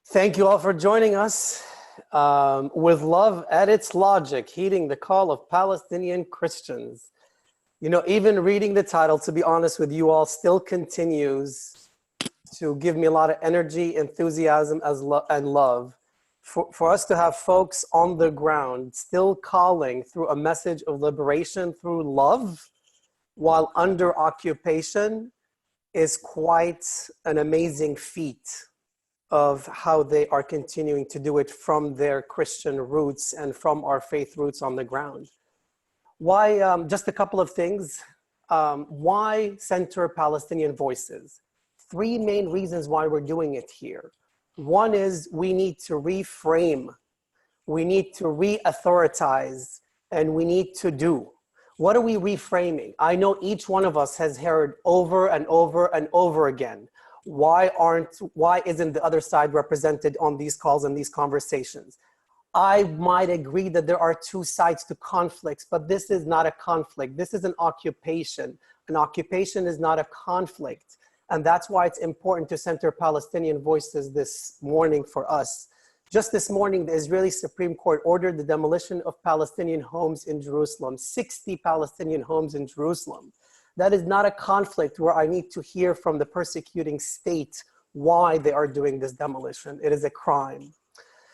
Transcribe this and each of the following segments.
Thank you all for joining us. With love at its logic, heeding the call of Palestinian Christians. You know, even reading the title, to be honest with you all, still continues to give me a lot of energy, enthusiasm, and love. For us to have folks on the ground still calling through a message of liberation through love while under occupation is quite an amazing feat of how they are continuing to do it from their Christian roots and from our faith roots on the ground. Why, just a couple of things. Why center Palestinian voices? Three main reasons why we're doing it here. One is we need to reframe, we need to re-authoritize, and we need to do. What are we reframing? I know each one of us has heard over and over and over again, why isn't the other side represented on these calls and these conversations? I might agree that there are two sides to conflicts, but this is not a conflict. This is an occupation. An occupation is not a conflict. And that's why it's important to center Palestinian voices this morning for us. Just this morning, the Israeli Supreme Court ordered the demolition of Palestinian homes in Jerusalem, 60 Palestinian homes in Jerusalem. That is not a conflict where I need to hear from the persecuting state why they are doing this demolition. It is a crime.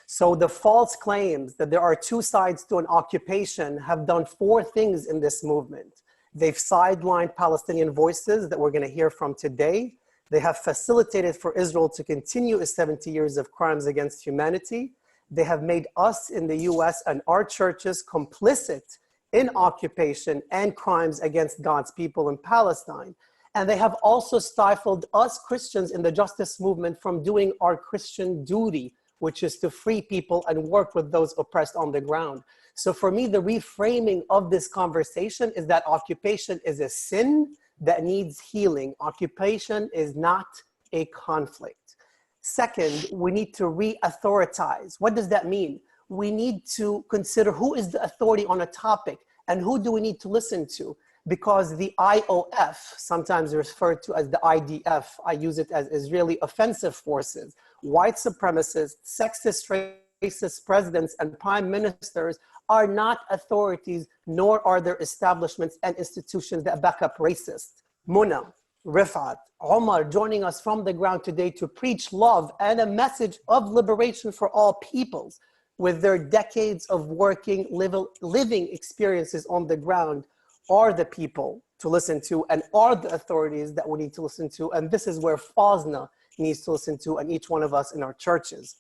So the false claims that there are two sides to an occupation have done four things in this movement. They've sidelined Palestinian voices that we're going to hear from today. They have facilitated for Israel to continue its 70 years of crimes against humanity. They have made us in the US and our churches complicit in occupation and crimes against God's people in Palestine. And they have also stifled us Christians in the justice movement from doing our Christian duty, which is to free people and work with those oppressed on the ground. So for me, the reframing of this conversation is that occupation is a sin that needs healing. Occupation is not a conflict. Second, we need to re-authoritize. What does that mean? We need to consider who is the authority on a topic and who do we need to listen to? Because the IOF, sometimes referred to as the IDF, I use it as Israeli offensive forces, white supremacists, sexist, racist presidents and prime ministers are not authorities, nor are there establishments and institutions that back up racists. Muna, Rifat, Omar joining us from the ground today to preach love and a message of liberation for all peoples. With their decades of working, living experiences on the ground, are the people to listen to and are the authorities that we need to listen to. And this is where FOSNA needs to listen to, and each one of us in our churches.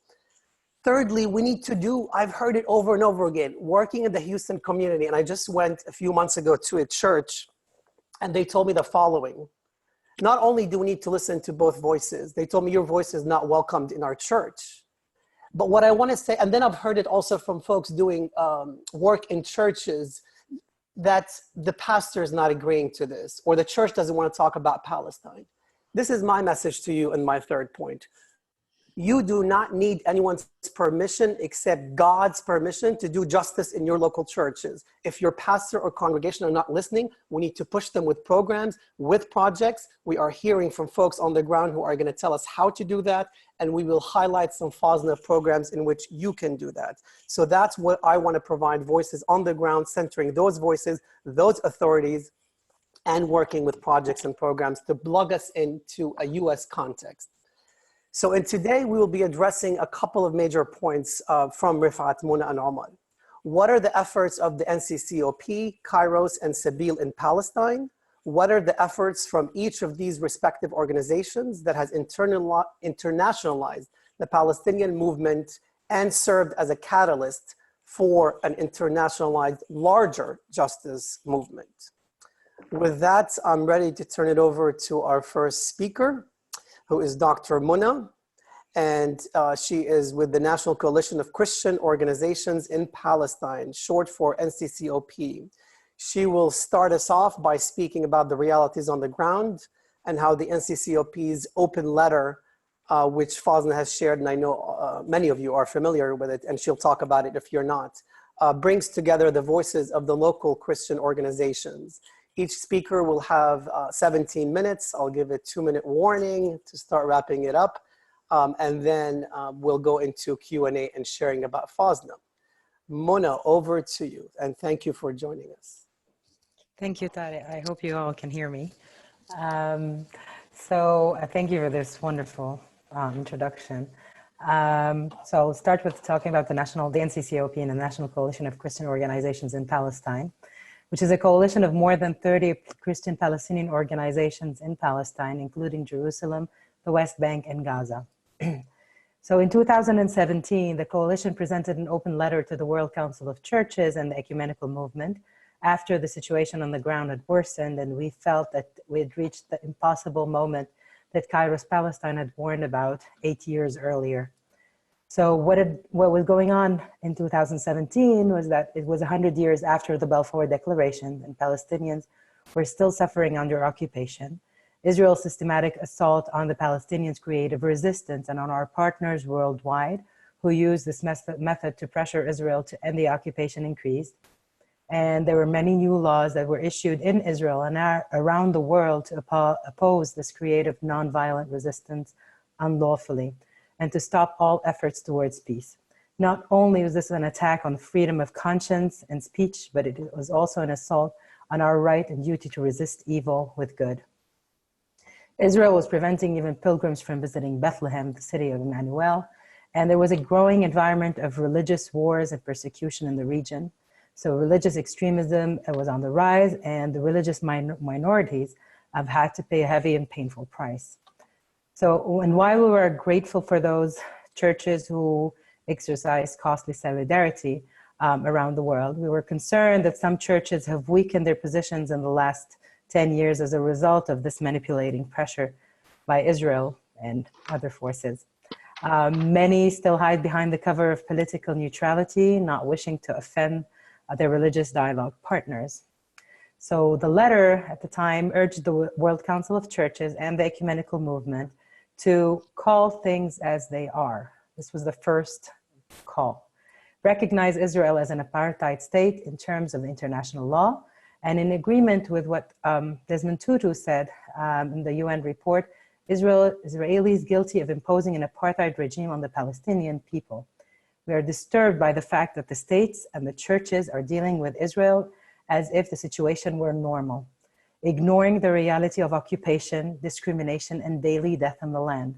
Thirdly, we need to do, I've heard it over and over again, working in the Houston community. And I just went a few months ago to a church and they told me the following. Not only do we need to listen to both voices, they told me your voice is not welcomed in our church. But what I want to say, and then I've heard it also from folks doing work in churches, that the pastor is not agreeing to this, or the church doesn't want to talk about Palestine. This is my message to you and my third point. You do not need anyone's permission except God's permission to do justice in your local churches. If your pastor or congregation are not listening, we need to push them with programs, with projects. We are hearing from folks on the ground who are going to tell us how to do that, and we will highlight some FOSNA programs in which you can do that. So that's what I want to provide, voices on the ground, centering those voices, those authorities, and working with projects and programs to plug us into a US context. So today we will be addressing a couple of major points from Rifat, Muna, and Omar. What are the efforts of the NCCOP, Kairos, and Sabeel in Palestine? What are the efforts from each of these respective organizations that has internationalized the Palestinian movement and served as a catalyst for an internationalized, larger justice movement? With that, I'm ready to turn it over to our first speaker, who is Dr. Muna, and she is with the National Coalition of Christian Organizations in Palestine, short for NCCOP. She will start us off by speaking about the realities on the ground and how the NCCOP's open letter, which FOSNA has shared, and I know many of you are familiar with it, and she'll talk about it if you're not, brings together the voices of the local Christian organizations. Each speaker will have 17 minutes. I'll give a 2-minute warning to start wrapping it up. and then we'll go into Q&A and sharing about FOSNA. Mona, over to you, and thank you for joining us. Thank you, Tariq. I hope you all can hear me. Thank you for this wonderful introduction. So I'll start with talking about the NCCOP and the National Coalition of Christian Organizations in Palestine, which is a coalition of more than 30 Christian Palestinian organizations in Palestine, including Jerusalem, the West Bank, and Gaza. So in 2017, the coalition presented an open letter to the World Council of Churches and the Ecumenical Movement after the situation on the ground had worsened, and we felt that we had reached the impossible moment that Kairos Palestine had warned about 8 years earlier. So what was going on in 2017 was that it was 100 years after the Balfour Declaration, and Palestinians were still suffering under occupation. Israel's systematic assault on the Palestinians' creative resistance and on our partners worldwide who used this method to pressure Israel to end the occupation increased. And there were many new laws that were issued in Israel and around the world to oppose this creative nonviolent resistance unlawfully and to stop all efforts towards peace. Not only was this an attack on freedom of conscience and speech, but it was also an assault on our right and duty to resist evil with good. Israel was preventing even pilgrims from visiting Bethlehem, the city of Emmanuel, and there was a growing environment of religious wars and persecution in the region. So religious extremism was on the rise, and the religious minorities have had to pay a heavy and painful price. So, and while we were grateful for those churches who exercised costly solidarity around the world, we were concerned that some churches have weakened their positions in the last 10 years as a result of this manipulating pressure by Israel and other forces. Many still hide behind the cover of political neutrality, not wishing to offend their religious dialogue partners. So the letter at the time urged the World Council of Churches and the Ecumenical Movement to call things as they are. This was the first call. Recognize Israel as an apartheid state in terms of international law, and in agreement with what Desmond Tutu said in the UN report, Israelis guilty of imposing an apartheid regime on the Palestinian people. We are disturbed by the fact that the states and the churches are dealing with Israel as if the situation were normal, ignoring the reality of occupation, discrimination, and daily death in the land.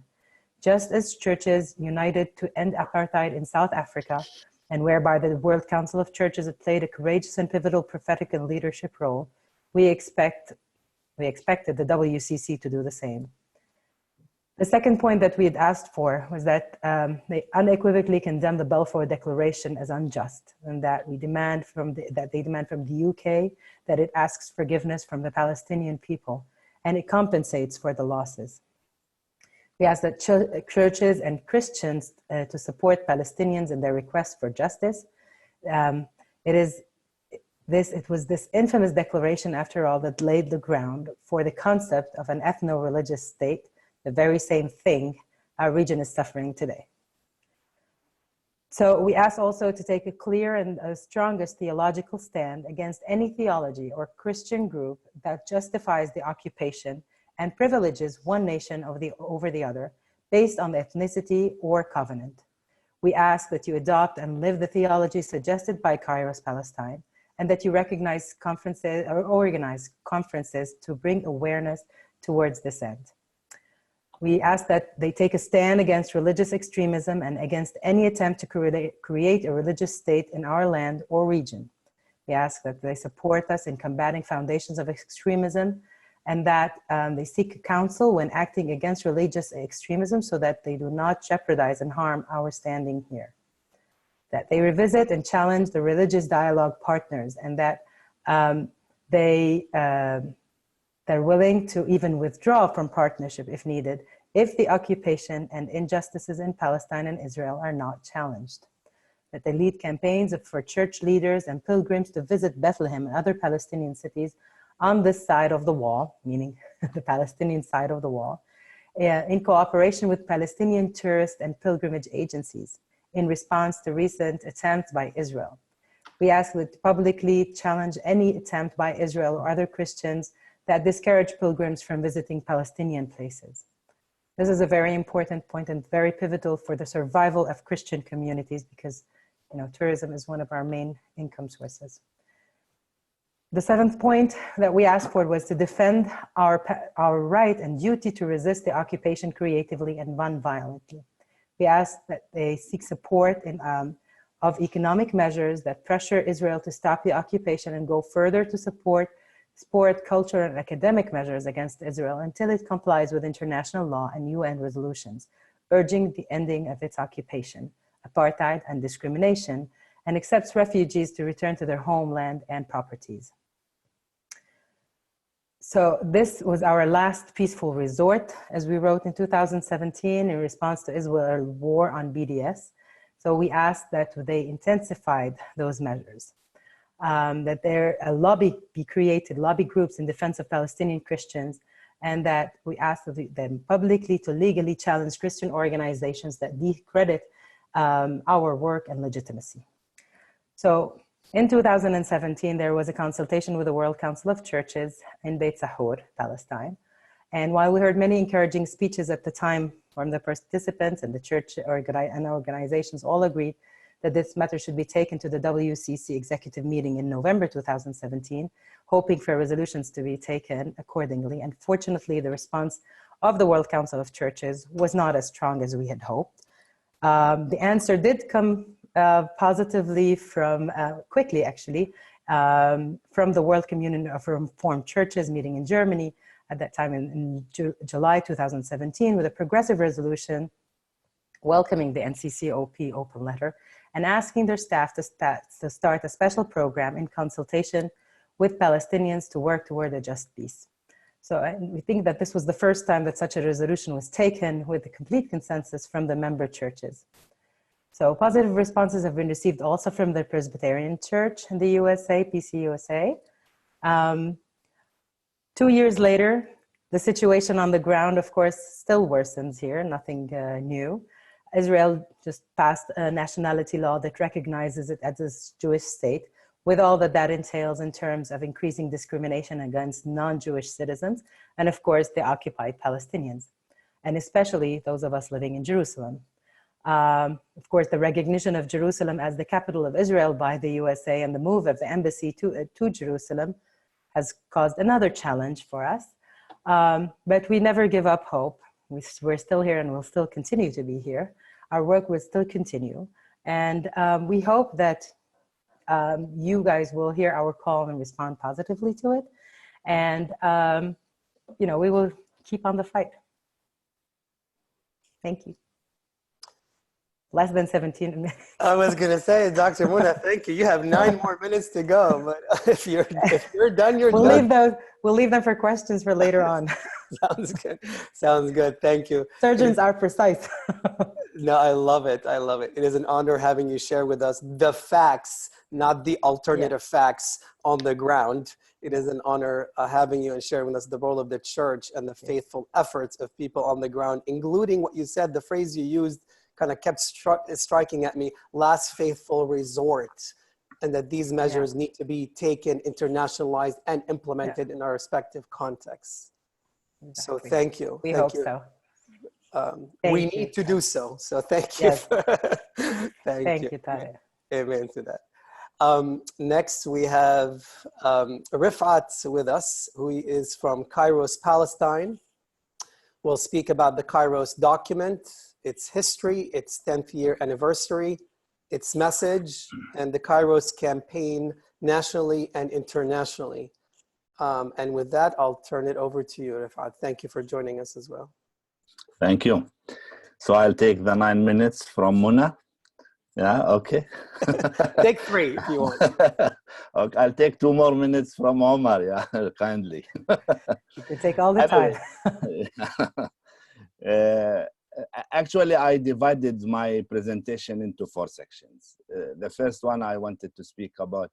Just as churches united to end apartheid in South Africa, and whereby the World Council of Churches had played a courageous and pivotal prophetic and leadership role, we expected the WCC to do the same. The second point that we had asked for was that they unequivocally condemn the Balfour Declaration as unjust, and that they demand from the UK that it asks forgiveness from the Palestinian people and it compensates for the losses. We ask that churches and Christians to support Palestinians in their request for justice. It was this infamous declaration, after all, that laid the ground for the concept of an ethno-religious state, the very same thing our region is suffering today. So we ask also to take a clear and strongest theological stand against any theology or Christian group that justifies the occupation and privileges one nation over the other based on ethnicity or covenant. We ask that you adopt and live the theology suggested by Kairos Palestine, and that you recognize conferences or organize conferences to bring awareness towards this end. We ask that they take a stand against religious extremism and against any attempt to create a religious state in our land or region. We ask that they support us in combating foundations of extremism, and that they seek counsel when acting against religious extremism so that they do not jeopardize and harm our standing here. That they revisit and challenge the religious dialogue partners, and that they're willing to even withdraw from partnership if needed, if the occupation and injustices in Palestine and Israel are not challenged. That they lead campaigns for church leaders and pilgrims to visit Bethlehem and other Palestinian cities on this side of the wall, meaning the Palestinian side of the wall, in cooperation with Palestinian tourist and pilgrimage agencies in response to recent attempts by Israel. We ask that to publicly challenge any attempt by Israel or other Christians that discourage pilgrims from visiting Palestinian places. This is a very important point and very pivotal for the survival of Christian communities because, you know, tourism is one of our main income sources. The seventh point that we asked for was to defend our right and duty to resist the occupation creatively and non-violently. We asked that they seek support of economic measures that pressure Israel to stop the occupation and go further to support sport, cultural, and academic measures against Israel until it complies with international law and UN resolutions, urging the ending of its occupation, apartheid, and discrimination, and accepts refugees to return to their homeland and properties. So this was our last peaceful resort, as we wrote in 2017 in response to Israel's war on BDS. So we asked that they intensified those measures, that there a lobby be created, lobby groups in defense of Palestinian Christians, and that we asked them publicly to legally challenge Christian organizations that discredit our work and legitimacy. So in 2017, there was a consultation with the World Council of Churches in Beit Sahur, Palestine. And while we heard many encouraging speeches at the time from the participants and the church and organizations all agreed that this matter should be taken to the WCC executive meeting in November 2017, hoping for resolutions to be taken accordingly. Unfortunately, the response of the World Council of Churches was not as strong as we had hoped. The answer did come positively quickly actually, from the World Communion of Reformed Churches meeting in Germany at that time in July 2017 with a progressive resolution welcoming the NCCOP open letter and asking their staff to start a special program in consultation with Palestinians to work toward a just peace. So we think that this was the first time that such a resolution was taken with a complete consensus from the member churches. So positive responses have been received also from the Presbyterian Church in the USA, PCUSA. 2 years later, the situation on the ground, of course, still worsens here, nothing new. Israel just passed a nationality law that recognizes it as a Jewish state, with all that that entails in terms of increasing discrimination against non-Jewish citizens, and of course, the occupied Palestinians, and especially those of us living in Jerusalem. Of course, the recognition of Jerusalem as the capital of Israel by the USA and the move of the embassy to Jerusalem has caused another challenge for us. But we never give up hope. We're still here and we'll still continue to be here. Our work will still continue. And we hope that you guys will hear our call and respond positively to it. And, you know, we will keep on the fight. Thank you. Less than 17 minutes. I was going to say, Dr. Muna, thank you. You have 9 more minutes to go, but if you're done, you're done. We'll leave them for questions for later on. Sounds good. Sounds good. Thank you. Surgeons are precise. No, I love it. I love it. It is an honor having you share with us the facts, not the alternative facts on the ground. It is an honor having you and sharing with us the role of the church and the faithful efforts of people on the ground, including what you said, the phrase you used kind of kept striking at me, last faithful resort, and that these measures need to be taken, internationalized, and implemented in our respective contexts. Exactly. So thank you. We hope so. We need to do so. So thank you. Yes. Thank you, Tare. Amen to that. Next, we have Rifat with us, who is from Kairos, Palestine. We'll speak about the Kairos Document, its history, its 10th year anniversary, its message, and the Kairos campaign nationally and internationally. And with that, I'll turn it over to you, Rifat. Thank you for joining us as well. Thank you. So I'll take the 9 minutes from Muna. Yeah, okay. Take 3 if you want. Okay, I'll take 2 more minutes from Omar, yeah, kindly. You can take all the time. Actually, I divided my presentation into 4 sections. The first one, I wanted to speak about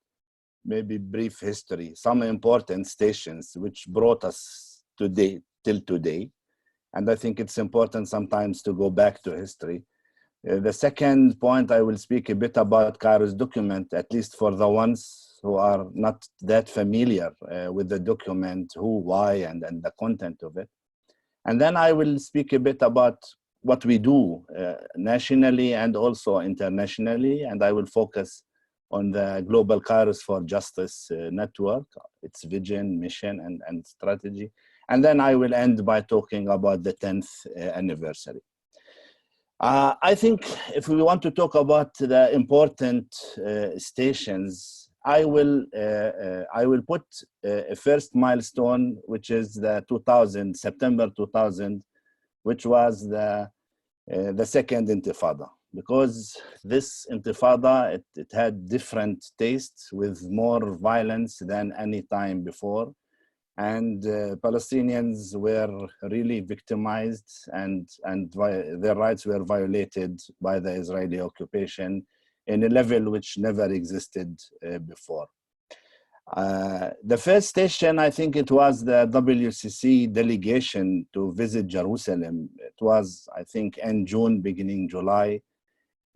maybe brief history, some important stations which brought us today till today. And I think it's important sometimes to go back to history. The second point, I will speak a bit about Kairos Document, at least for the ones who are not that familiar with the document, who, why, and the content of it. And then I will speak a bit about what we do nationally and also internationally, and I will focus on the Global Kairos for Justice network, its vision, mission, and strategy. And then I will end by talking about the 10th anniversary. I think if we want to talk about the important stations, I will put a first milestone, which is the September 2000, which was the second Intifada. Because this Intifada, it had different tastes with more violence than any time before. And Palestinians were really victimized and their rights were violated by the Israeli occupation in a level which never existed before. The first station, I think it was the WCC delegation to visit Jerusalem. It was, I think, end June, beginning July,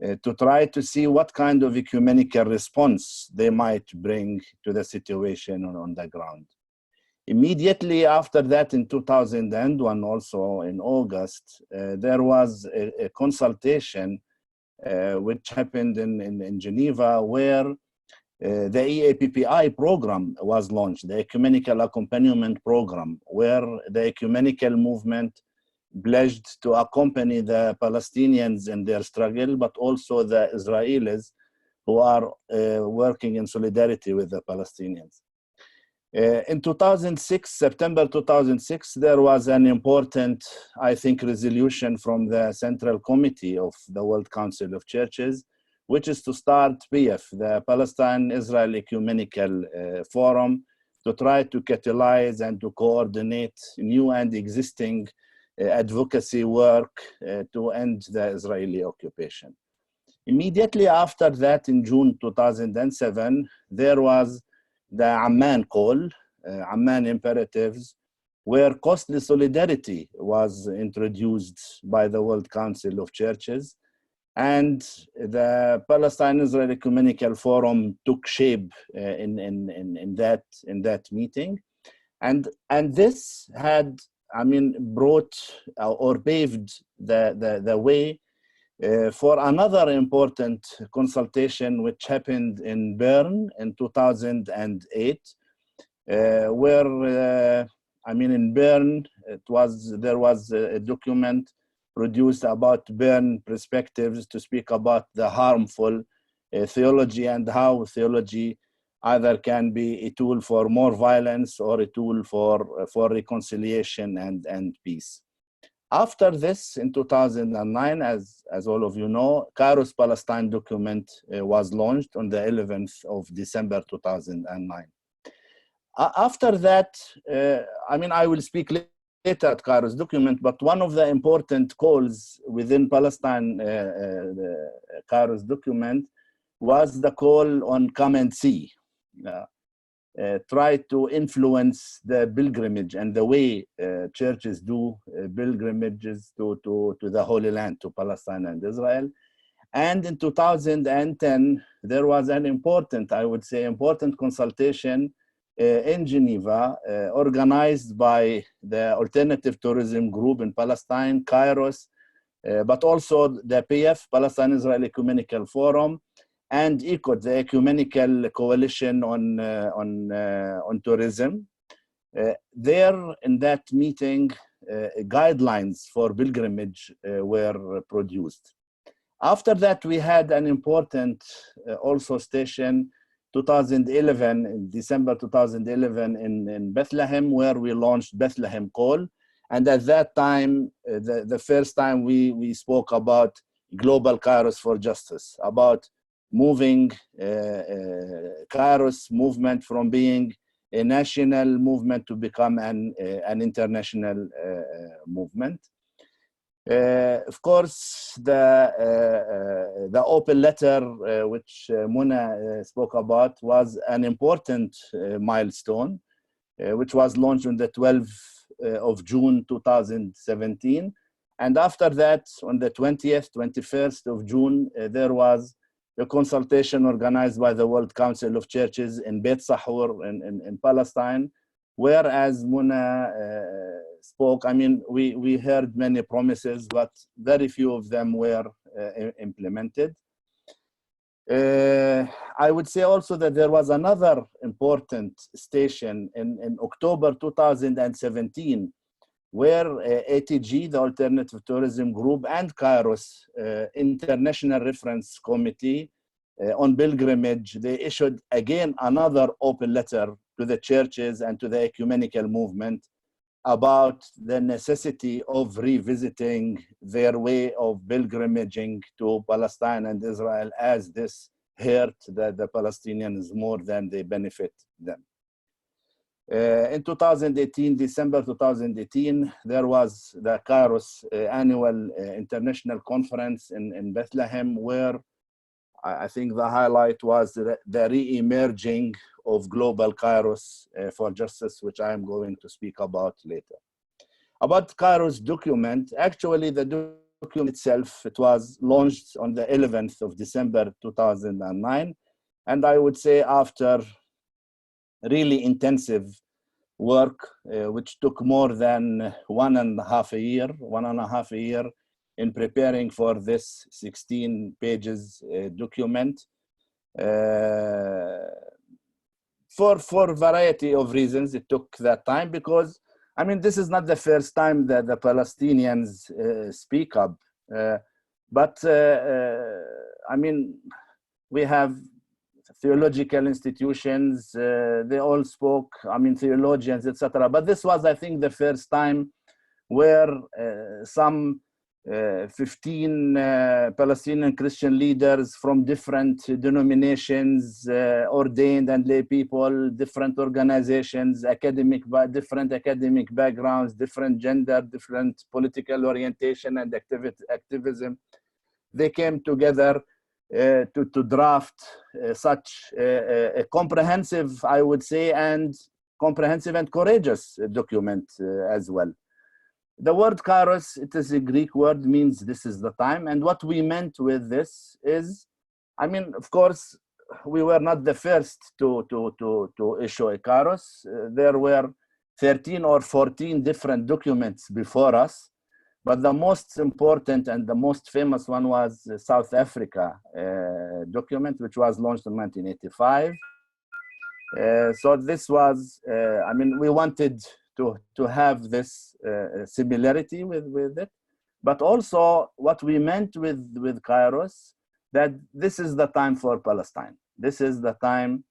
to try to see what kind of ecumenical response they might bring to the situation on the ground. Immediately after that, in 2001, also in August, there was a consultation which happened in Geneva, where the EAPPI program was launched, the Ecumenical Accompaniment Program, where the ecumenical movement pledged to accompany the Palestinians in their struggle, but also the Israelis who are working in solidarity with the Palestinians. In 2006, September 2006, there was an important, I think, resolution from the Central Committee of the World Council of Churches, which is to start PF, the Palestine-Israel Ecumenical Forum, to try to catalyze and to coordinate new and existing advocacy work to end the Israeli occupation. Immediately after that, in June 2007, there was the Amman call, Amman imperatives, where costly solidarity was introduced by the World Council of Churches. And the Palestine-Israel Ecumenical Forum took shape in that meeting. And this had, I mean, brought or paved the way for another important consultation which happened in Bern in 2008, where, I mean, in Bern, there was a document produced about Bern perspectives to speak about the harmful theology and how theology either can be a tool for more violence or a tool for reconciliation and peace. After this, in 2009, as all of you know, Kairos Palestine document was launched on the 11th of December 2009. After that, I mean, I will speak later at Kairos document, but one of the important calls within Palestine the Kairos document was the call on come and see. Try to influence the pilgrimage and the way churches do pilgrimages to the Holy Land, to Palestine and Israel. And in 2010, there was an important, I would say, important consultation in Geneva, organized by the Alternative Tourism Group in Palestine, Kairos, but also the PF, Palestine-Israel Ecumenical Forum, and ECOT, the Ecumenical Coalition on Tourism. There, in that meeting, guidelines for pilgrimage were produced. After that, we had an important also station, 2011, in December 2011 in Bethlehem, where we launched Bethlehem Call. And at that time, the first time we spoke about Global Kairos for Justice, about moving Kairos movement from being a national movement to become an international movement. Of course, the open letter which Muna spoke about was an important milestone, which was launched on the 12th of June 2017. And after that, on the 20th, 21st of June, there was a consultation organized by the World Council of Churches in Beit Sahur in Palestine, where, as Muna spoke, I mean, we heard many promises, but very few of them were implemented. I would say also that there was another important station in October 2017, where ATG, the Alternative Tourism Group, and Kairos International Reference Committee on Pilgrimage, they issued again another open letter to the churches and to the ecumenical movement about the necessity of revisiting their way of pilgrimaging to Palestine and Israel, as this hurt the Palestinians more than they benefit them. In 2018, December 2018, there was the Kairos annual international conference in Bethlehem, where I think the highlight was the re-emerging of global Kairos for justice, which I am going to speak about later. About Kairos document, actually the document itself, it was launched on the 11th of December 2009. And I would say after really intensive work, which took more than 1.5 years in preparing for this 16 pages document, for a variety of reasons. It took that time because, I mean, this is not the first time that the Palestinians speak up, but I mean, we have theological institutions, they all spoke, I mean, theologians, etc. But this was, I think, the first time where some 15 Palestinian Christian leaders from different denominations, ordained and lay people, different organizations, different academic backgrounds, different gender, different political orientation and activism, they came together to draft such a comprehensive, I would say, and comprehensive and courageous document as well. The word Kairos, it is a Greek word, means this is the time. And what we meant with this is, I mean, of course, we were not the first to issue a Kairos. There were 13 or 14 different documents before us. But the most important and the most famous one was the South Africa document, which was launched in 1985. So this was, I mean, we wanted to have this similarity with it, but also what we meant with Kairos, that this is the time for Palestine. This is the time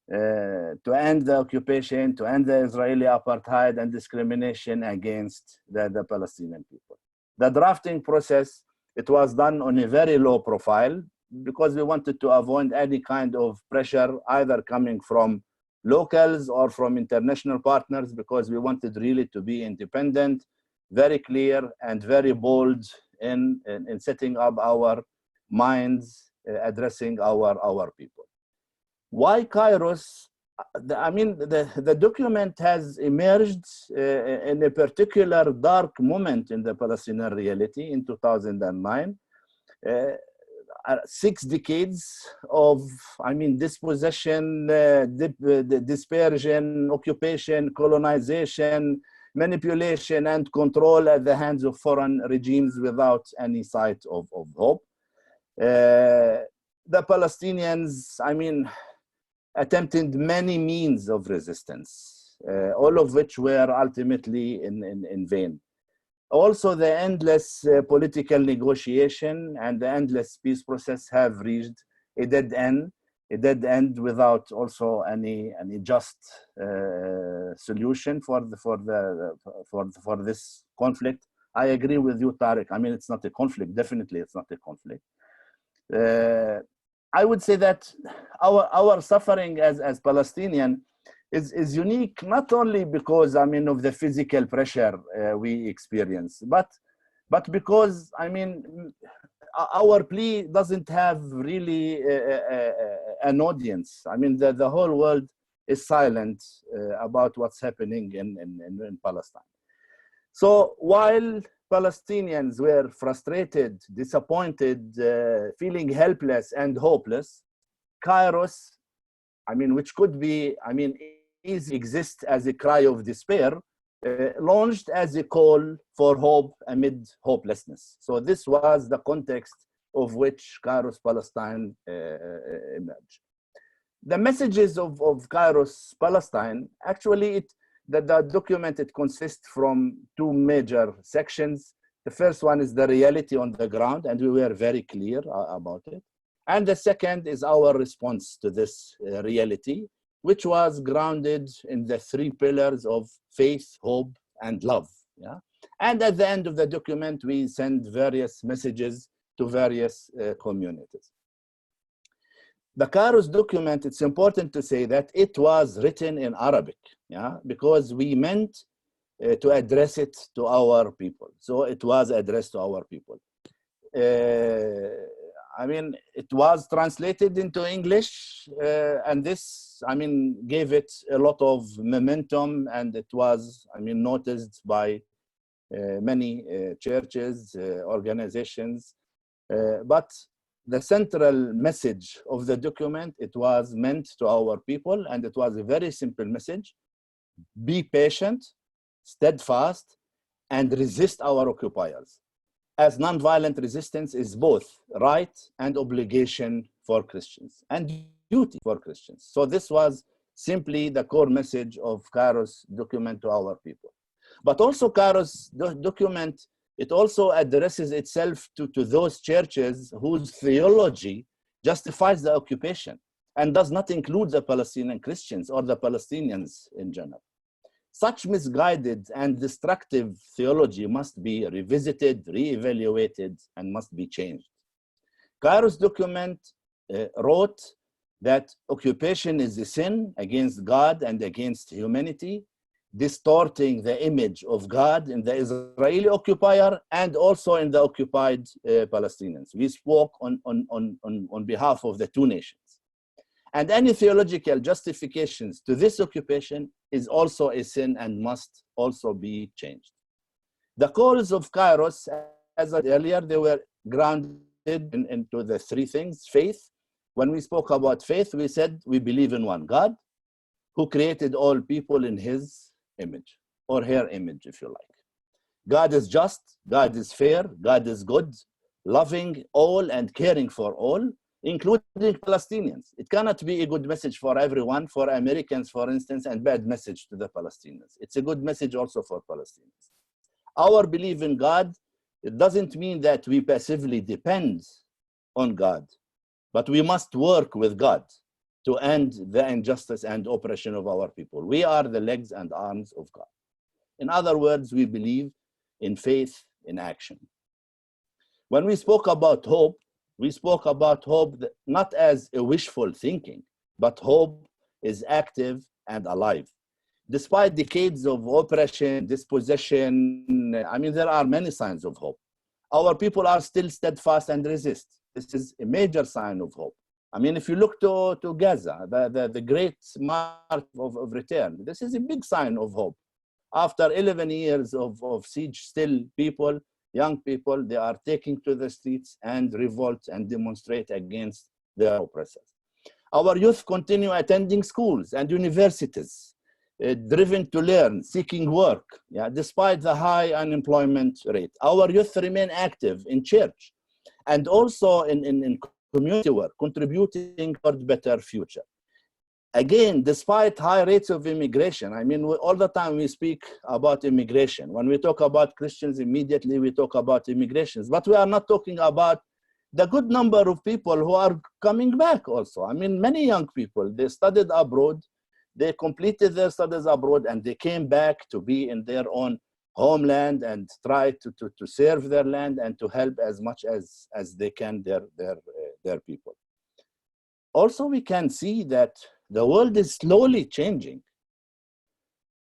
to end the occupation, to end the Israeli apartheid and discrimination against the Palestinian people. The drafting process, it was done on a very low profile because we wanted to avoid any kind of pressure, either coming from locals or from international partners, because we wanted really to be independent, very clear and very bold in setting up our minds, addressing our people. Why Kairos? I mean, the document has emerged in a particular dark moment in the Palestinian reality in 2009. 6 decades of, I mean, dispossession, dispersion, occupation, colonization, manipulation, and control at the hands of foreign regimes without any sight of hope. The Palestinians, I mean, attempted many means of resistance, all of which were ultimately in vain. Also, the endless political negotiation and the endless peace process have reached a dead end without also any just solution for this conflict. I agree with you, Tariq. I mean, it's not a conflict. Definitely, it's not a conflict. I would say that our suffering as Palestinian is unique, not only because, I mean, of the physical pressure we experience, but because, I mean, our plea doesn't have really an audience. I mean, the whole world is silent about what's happening in Palestine. So while Palestinians were frustrated, disappointed, feeling helpless and hopeless, Kairos, I mean, which could be, I mean, exist as a cry of despair, launched as a call for hope amid hopelessness. So this was the context of which Kairos Palestine emerged. The messages of Kairos Palestine, actually, the document, it consists from two major sections. The first one is the reality on the ground, and we were very clear about it. And the second is our response to this reality, which was grounded in the three pillars of faith, hope, and love. Yeah? And at the end of the document, we send various messages to various communities. The Kairos document, it's important to say that it was written in Arabic, yeah, because we meant to address it to our people. So it was addressed to our people. I mean, it was translated into English, and this, I mean, gave it a lot of momentum, and it was, I mean, noticed by many churches, organizations, but the central message of the document, it was meant to our people, and it was a very simple message: be patient, steadfast, and resist our occupiers, as nonviolent resistance is both right and obligation for Christians, and duty for Christians. So this was simply the core message of Kairos document to our people. But also Kairos document, it also addresses itself to those churches whose theology justifies the occupation and does not include the Palestinian Christians or the Palestinians in general. Such misguided and destructive theology must be revisited, re-evaluated, and must be changed. Kairos document wrote that occupation is a sin against God and against humanity, distorting the image of God in the Israeli occupier and also in the occupied Palestinians. We spoke on behalf of the two nations. And any theological justifications to this occupation is also a sin and must also be changed. The calls of Kairos, as I said earlier, they were grounded into the three things: faith. When we spoke about faith, we said we believe in one God who created all people in his image, or her image, if you like. God is just, God is fair, God is good, loving all and caring for all, including Palestinians. It cannot be a good message for everyone, for Americans, for instance, and bad message to the Palestinians. It's a good message also for Palestinians. Our belief in God, it doesn't mean that we passively depend on God, but we must work with God to end the injustice and oppression of our people. We are the legs and arms of God. In other words, we believe in faith in action. When we spoke about hope, we spoke about hope not as a wishful thinking, but hope is active and alive. Despite decades of oppression, dispossession, I mean, there are many signs of hope. Our people are still steadfast and resist. This is a major sign of hope. I mean, if you look to Gaza, the great march of return, this is a big sign of hope. After 11 years of siege, still people, young people, they are taking to the streets and revolt and demonstrate against their oppressors. Our youth continue attending schools and universities, driven to learn, seeking work, yeah, despite the high unemployment rate. Our youth remain active in church and also in community work, contributing toward better future. Again, despite high rates of immigration, I mean, all the time we speak about immigration. When we talk about Christians, immediately we talk about immigrations, but we are not talking about the good number of people who are coming back also. I mean, many young people, they studied abroad, they completed their studies abroad, and they came back to be in their own homeland and try to serve their land and to help as much as they can their people. Also, we can see that the world is slowly changing.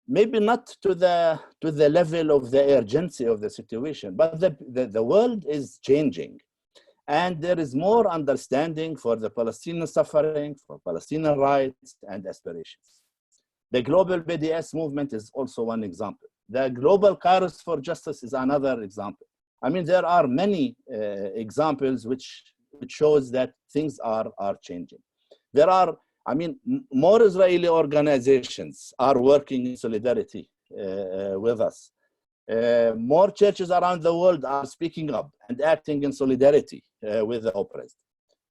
Maybe not to the level of the urgency of the situation, but the world is changing. And there is more understanding for the Palestinian suffering, for Palestinian rights and aspirations. The global BDS movement is also one example. The global Kairos for Justice is another example. I mean, there are many examples which shows that things are changing. There are, I mean, more Israeli organizations are working in solidarity with us. More churches around the world are speaking up and acting in solidarity with the oppressed.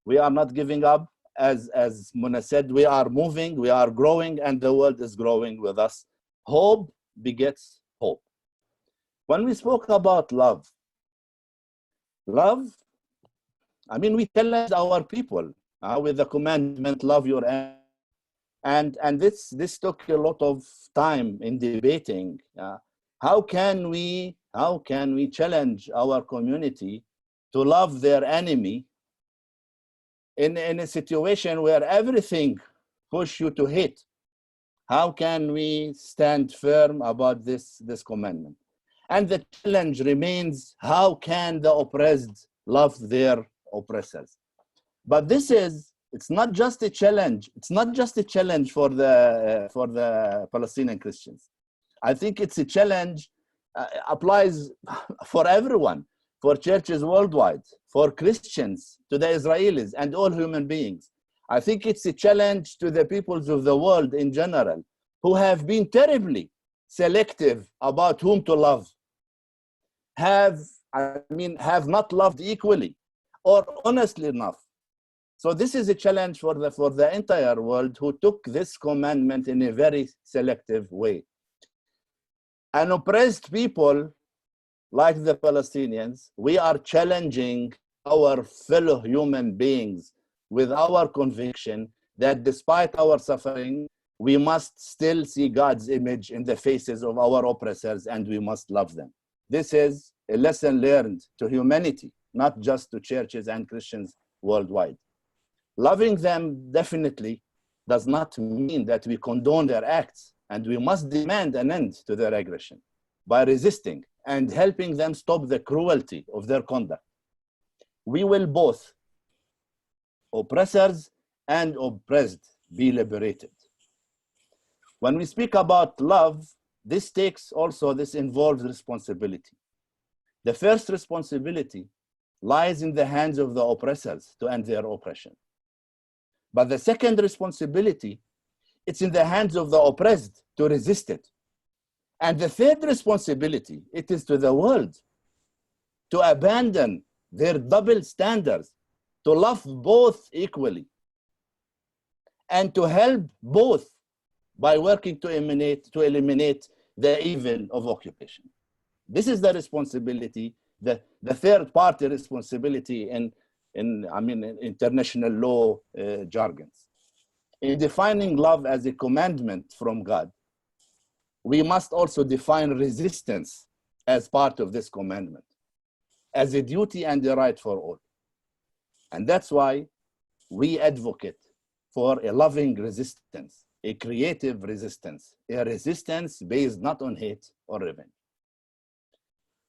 We are not giving up. As Mona said, we are moving, we are growing, and the world is growing with us. Hope begets hope. When we spoke about love, I mean, we challenge our people with the commandment, love your enemy. And this took a lot of time in debating. How can we challenge our community to love their enemy in a situation where everything pushes you to hate? How can we stand firm about this commandment? And the challenge remains, how can the oppressed love their oppressors? But it's not just a challenge. It's not just a challenge for the Palestinian Christians. I think it's a challenge applies for everyone, for churches worldwide, for Christians, to the Israelis, and all human beings. I think it's a challenge to the peoples of the world in general, who have been terribly selective about whom to love, have not loved equally or honestly enough. So this is a challenge for the entire world, who took this commandment in a very selective way. An oppressed people like the Palestinians, we are challenging our fellow human beings with our conviction that despite our suffering, we must still see God's image in the faces of our oppressors, and we must love them. This is a lesson learned to humanity, not just to churches and Christians worldwide. Loving them definitely does not mean that we condone their acts, and we must demand an end to their aggression by resisting and helping them stop the cruelty of their conduct. We will both, oppressors and oppressed, be liberated. When we speak about love, this involves responsibility. The first responsibility lies in the hands of the oppressors to end their oppression. But the second responsibility, it's in the hands of the oppressed to resist it. And the third responsibility, it is to the world to abandon their double standards, to love both equally, and to help both by working to eliminate the evil of occupation. This is the responsibility, the third party responsibility in international law jargons. In defining love as a commandment from God, we must also define resistance as part of this commandment, as a duty and a right for all. And that's why we advocate for a loving resistance, a creative resistance, a resistance based not on hate or revenge.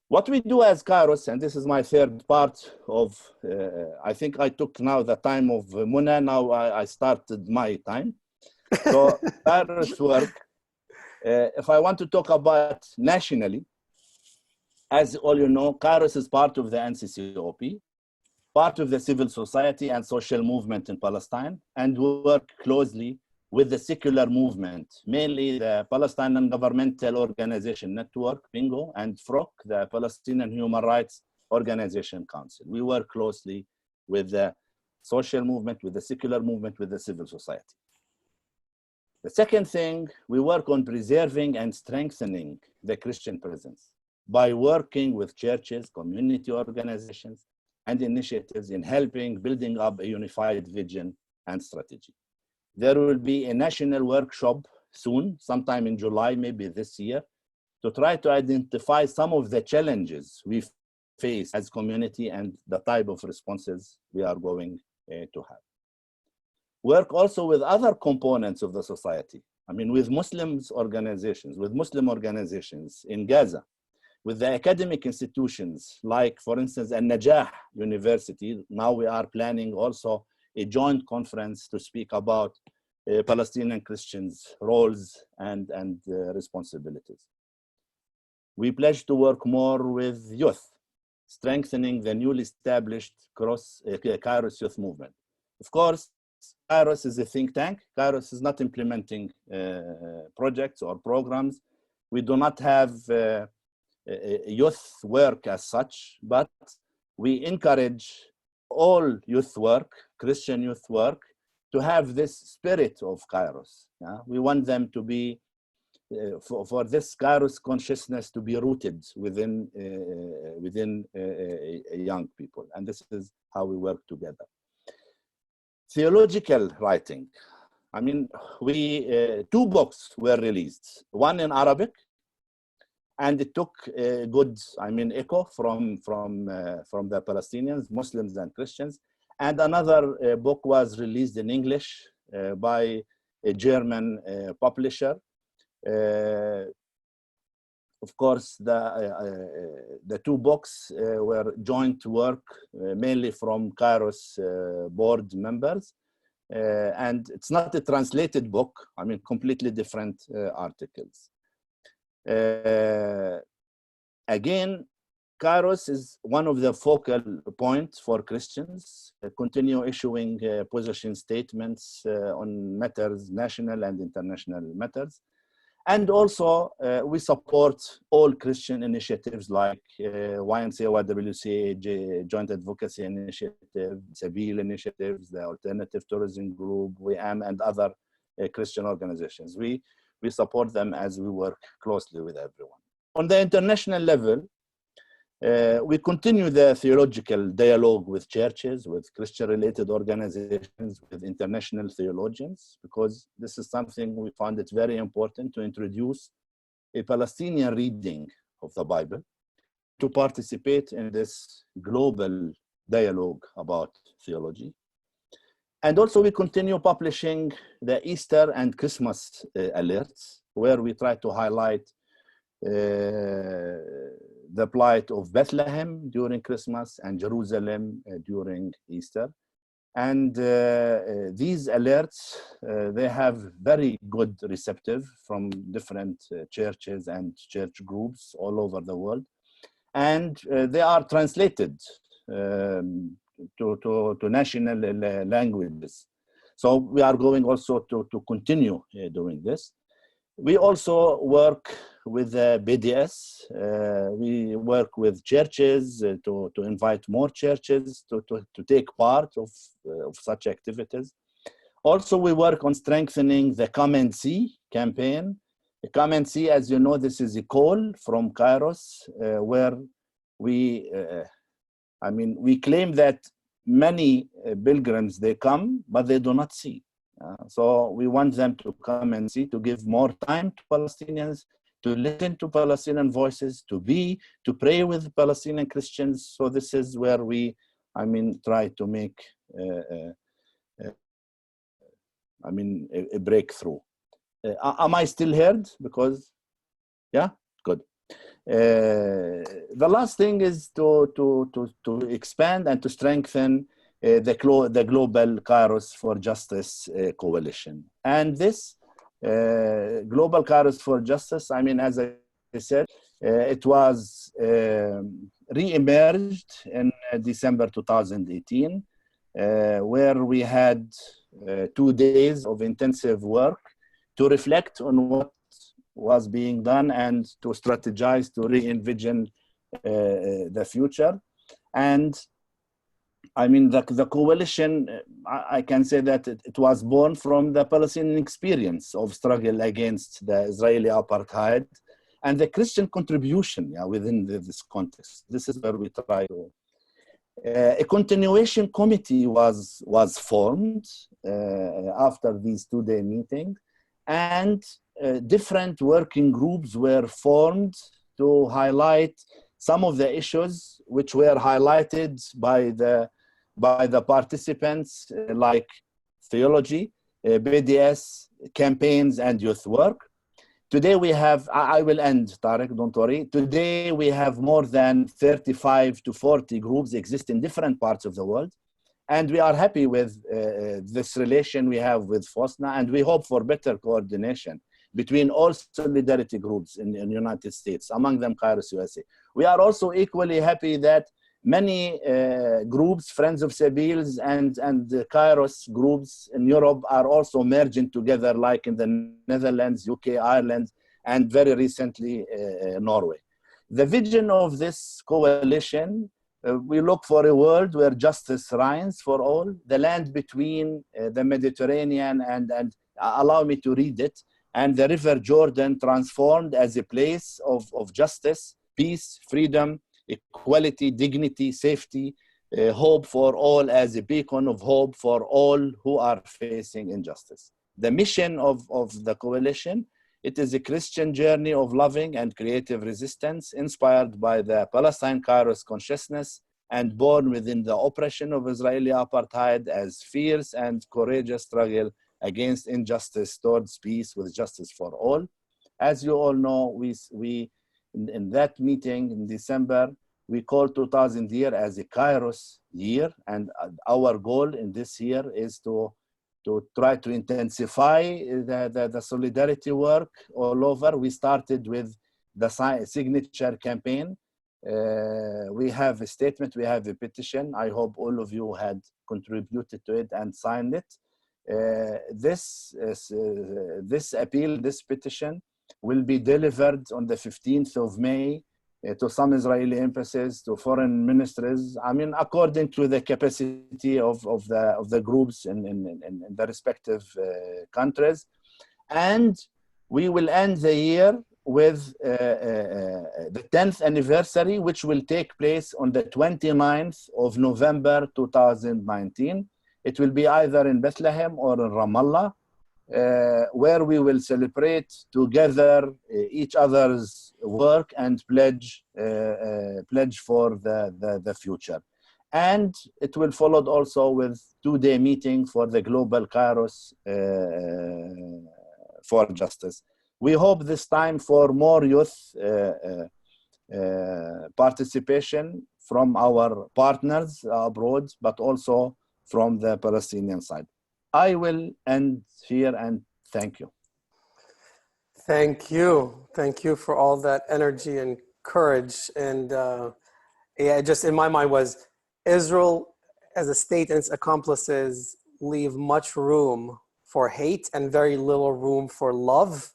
What we do as Kairos, and this is my third part of, I think I took now the time of Mona, now I started my time. So Kairos work, if I want to talk about nationally, as all you know, Kairos is part of the NCCOP, part of the civil society and social movement in Palestine, and we work closely with the secular movement, mainly the Palestinian Governmental Organization Network, PINGO, and FROC, the Palestinian Human Rights Organization Council. We work closely with the social movement, with the secular movement, with the civil society. The second thing, we work on preserving and strengthening the Christian presence by working with churches, community organizations, and initiatives in helping building up a unified vision and strategy. There will be a national workshop soon, sometime in July, maybe this year, to try to identify some of the challenges we face as community and the type of responses we are going to have. Work also with other components of the society. I mean, with Muslim organizations in Gaza, with the academic institutions, like, for instance, An-Najah University. Now we are planning also a joint conference to speak about Palestinian Christians' roles and responsibilities. We pledge to work more with youth, strengthening the newly established Kairos Youth Movement. Of course, Kairos is a think tank. Kairos is not implementing projects or programs. We do not have youth work as such, but we encourage all youth work, Christian youth work, to have this spirit of Kairos. Yeah? We want them to be, for this Kairos consciousness to be rooted within young people. And this is how we work together. Theological writing. I mean, two books were released, one in Arabic, and it took a good, echo from the Palestinians, Muslims and Christians. And another book was released in English by a German publisher. Of course, the two books were joint work, mainly from Kairos board members. And it's not a translated book, completely different articles. Again, Kairos is one of the focal points for Christians, continue issuing position statements on matters, national and international matters. And also, we support all Christian initiatives like YMCA, Joint Advocacy Initiative, Sabeel initiatives, the Alternative Tourism Group, WIAM, and other Christian organizations. We support them as we work closely with everyone. On the international level, we continue the theological dialogue with churches, with Christian-related organizations, with international theologians, because this is something we found it very important to introduce a Palestinian reading of the Bible to participate in this global dialogue about theology. And also we continue publishing the Easter and Christmas alerts, where we try to highlight the plight of Bethlehem during Christmas and Jerusalem during Easter. And these alerts, they have very good receptive from different churches and church groups all over the world. And they are translated to national languages. So we are going also to continue doing this. We also work with BDS. We work with churches to invite more churches to take part of such activities. Also, we work on strengthening the Come and See campaign. The Come and See, as you know, this is a call from Kairos where we claim that many pilgrims, they come, but they do not see. So we want them to come and see, to give more time to Palestinians, to listen to Palestinian voices, to pray with Palestinian Christians. So this is where we, try to make a breakthrough. Am I still heard? Because, yeah, good. The last thing is to expand and to strengthen the Global Kairos for Justice Coalition. And this Global Kairos for Justice, as I said, it was re-emerged in December 2018, where we had 2 days of intensive work to reflect on what was being done and to strategize, to re-envision the future. And the coalition, I can say that it was born from the Palestinian experience of struggle against the Israeli apartheid and the Christian contribution within this context. This is where we try to. A continuation committee was formed after these 2-day meetings, and different working groups were formed to highlight some of the issues which were highlighted by the participants, like theology, BDS, campaigns, and youth work. Today we have, I will end, Tariq, don't worry. Today we have more than 35 to 40 groups exist in different parts of the world. And we are happy with this relation we have with FOSNA, and we hope for better coordination between all solidarity groups in the United States, among them Kairos USA. We are also equally happy that Many groups, Friends of Sabeel's and the Kairos groups in Europe are also merging together, like in the Netherlands, UK, Ireland, and very recently Norway. The vision of this coalition, we look for a world where justice reigns for all, the land between the Mediterranean and allow me to read it, and the River Jordan transformed as a place of justice, peace, freedom, equality, dignity, safety, hope for all, as a beacon of hope for all who are facing injustice. The mission of the coalition, it is a Christian journey of loving and creative resistance inspired by the Palestine Kairos consciousness and born within the oppression of Israeli apartheid as fierce and courageous struggle against injustice towards peace with justice for all. As you all know, we in that meeting in December, we called 2000 year as a Kairos year, and our goal in this year is to try to intensify the solidarity work all over. We started with the signature campaign. We have a statement, we have a petition. I hope all of you had contributed to it and signed it. This appeal, this petition, will be delivered on the 15th of May to some Israeli embassies, to foreign ministries. I mean, according to the capacity of the groups in the respective countries. And we will end the year with the 10th anniversary, which will take place on the 29th of November 2019. It will be either in Bethlehem or in Ramallah, where we will celebrate together each other's work and pledge for the future. And it will follow also with two-day meeting for the Global Kairos for Justice. We hope this time for more youth participation from our partners abroad, but also from the Palestinian side. I will end here and thank you. Thank you. Thank you for all that energy and courage. And yeah, just in my mind was Israel as a state and its accomplices leave much room for hate and very little room for love.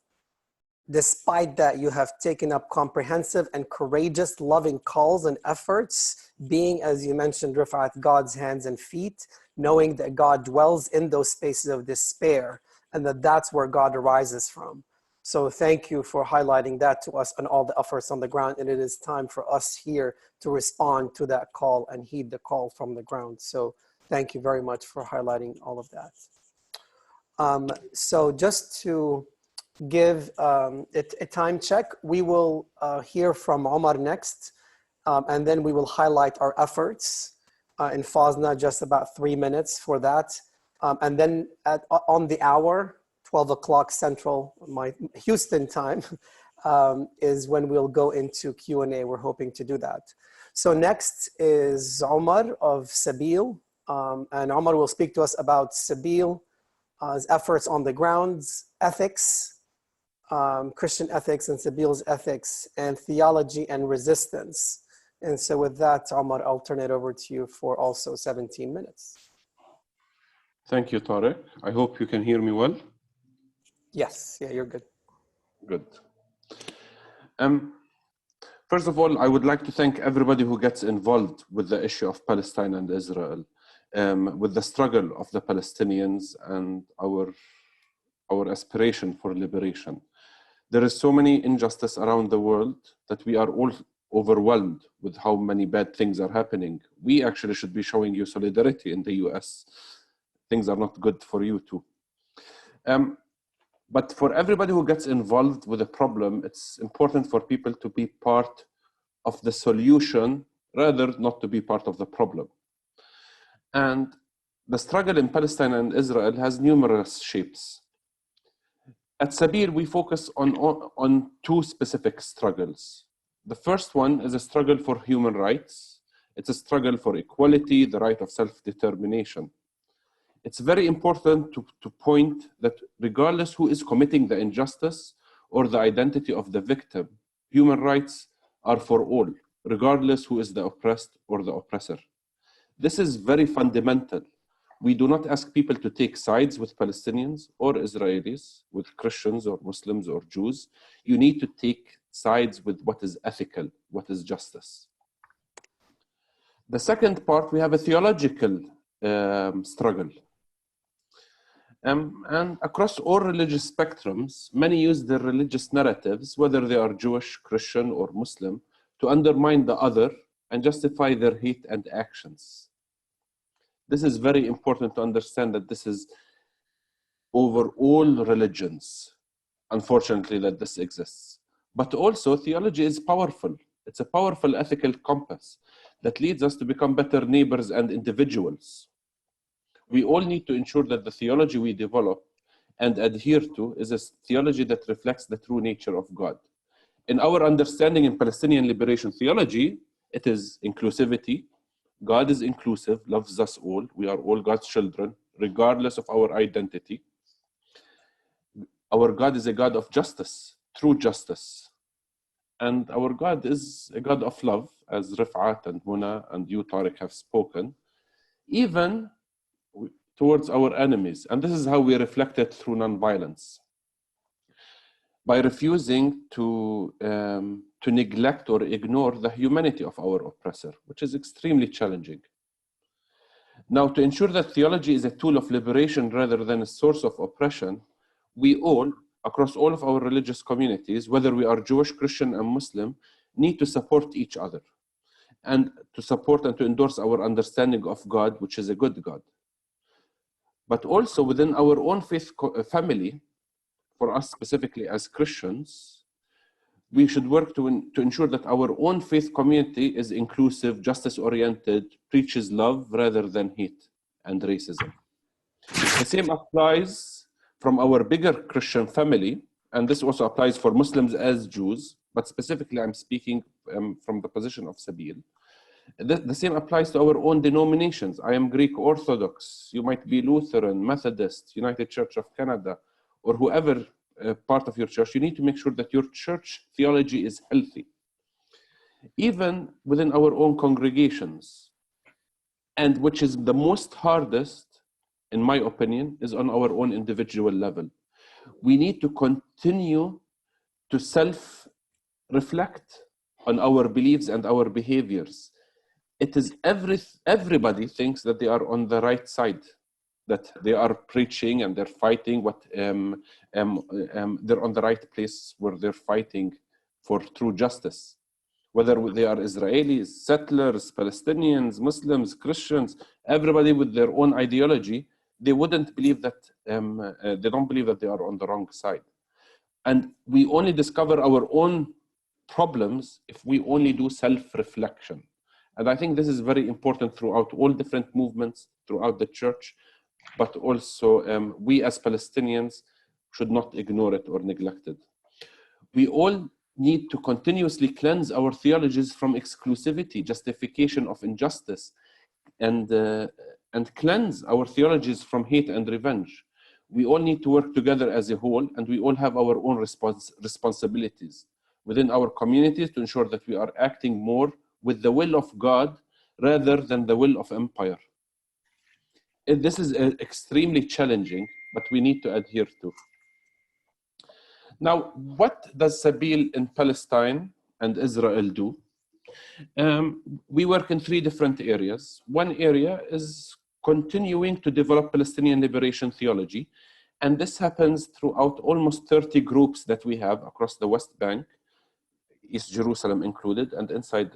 Despite that, you have taken up comprehensive and courageous loving calls and efforts, being, as you mentioned, Rifat, God's hands and feet, knowing that God dwells in those spaces of despair and that that's where God arises from. So thank you for highlighting that to us and all the efforts on the ground. And it is time for us here to respond to that call and heed the call from the ground. So thank you very much for highlighting all of that. So just to give a time check, we will hear from Omar next, and then we will highlight our efforts in Fazna, just about 3 minutes for that. And then on the hour, 12 o'clock Central, my Houston time, is when we'll go into Q&A. We're hoping to do that. So next is Omar of Sabeel, and Omar will speak to us about Sabeel, his efforts on the grounds, ethics, Christian ethics and Sabeel's ethics, and theology and resistance. And so with that, Omar, I'll turn it over to you for also 17 minutes. Thank you, Tariq. I hope you can hear me well. Yes, yeah, you're good. Good. First of all, I would like to thank everybody who gets involved with the issue of Palestine and Israel, with the struggle of the Palestinians and our aspiration for liberation. There is so many injustice around the world that we are all overwhelmed with how many bad things are happening. We actually should be showing you solidarity in the US. Things are not good for you too. But for everybody who gets involved with a problem, it's important for people to be part of the solution rather not to be part of the problem. And the struggle in Palestine and Israel has numerous shapes. At Sabeel, we focus on two specific struggles. The first one is a struggle for human rights. It's a struggle for equality, the right of self-determination. It's very important to point that regardless who is committing the injustice or the identity of the victim, human rights are for all. regardless who is the oppressed or the oppressor. This is very fundamental. We do not ask people to take sides with Palestinians or Israelis, with Christians or Muslims or Jews. You need to take sides with what is ethical, what is justice. The second part, we have a theological struggle. And across all religious spectrums, many use their religious narratives, whether they are Jewish, Christian, or Muslim, to undermine the other and justify their hate and actions. This is very important to understand that this is over all religions, unfortunately, that this exists. But also, theology is powerful. It's a powerful ethical compass that leads us to become better neighbors and individuals. We all need to ensure that the theology we develop and adhere to is a theology that reflects the true nature of God. In our understanding in Palestinian liberation theology, it is inclusivity. God is inclusive, loves us all. We are all God's children, regardless of our identity. Our God is a God of justice, true justice. And our God is a God of love, as Rifat and Muna and you, Tariq, have spoken, even towards our enemies. And this is how we reflect it through nonviolence. By refusing to neglect or ignore the humanity of our oppressor, which is extremely challenging. Now, to ensure that theology is a tool of liberation rather than a source of oppression, we all, across all of our religious communities, whether we are Jewish, Christian, and Muslim, need to support each other and to support and to endorse our understanding of God, which is a good God. But also within our own faith family, for us specifically as Christians, we should work to ensure that our own faith community is inclusive, justice-oriented, preaches love rather than hate and racism. The same applies from our bigger Christian family, and this also applies for Muslims as Jews, but specifically I'm speaking from the position of Sabeel. The same applies to our own denominations. I am Greek Orthodox, you might be Lutheran, Methodist, United Church of Canada, or whoever part of your church. You need to make sure that your church theology is healthy. Even within our own congregations, and which is the most hardest, in my opinion, is on our own individual level. We need to continue to self-reflect on our beliefs and our behaviors. It is everybody thinks that they are on the right side, that they are preaching and they're fighting they're on the right place where they're fighting for true justice. Whether they are Israelis, settlers, Palestinians, Muslims, Christians, everybody with their own ideology, they wouldn't believe that, they don't believe that they are on the wrong side. And we only discover our own problems if we only do self-reflection. And I think this is very important throughout all different movements, throughout the church, but also we as Palestinians should not ignore it or neglect it. We all need to continuously cleanse our theologies from exclusivity, justification of injustice, and cleanse our theologies from hate and revenge. We all need to work together as a whole, and we all have our own responsibilities within our communities to ensure that we are acting more with the will of God rather than the will of empire. This is extremely challenging, but we need to adhere to. Now, what does Sabeel in Palestine and Israel do? We work in 3 different areas. One area is continuing to develop Palestinian liberation theology, and this happens throughout almost 30 groups that we have across the West Bank, East Jerusalem included, and inside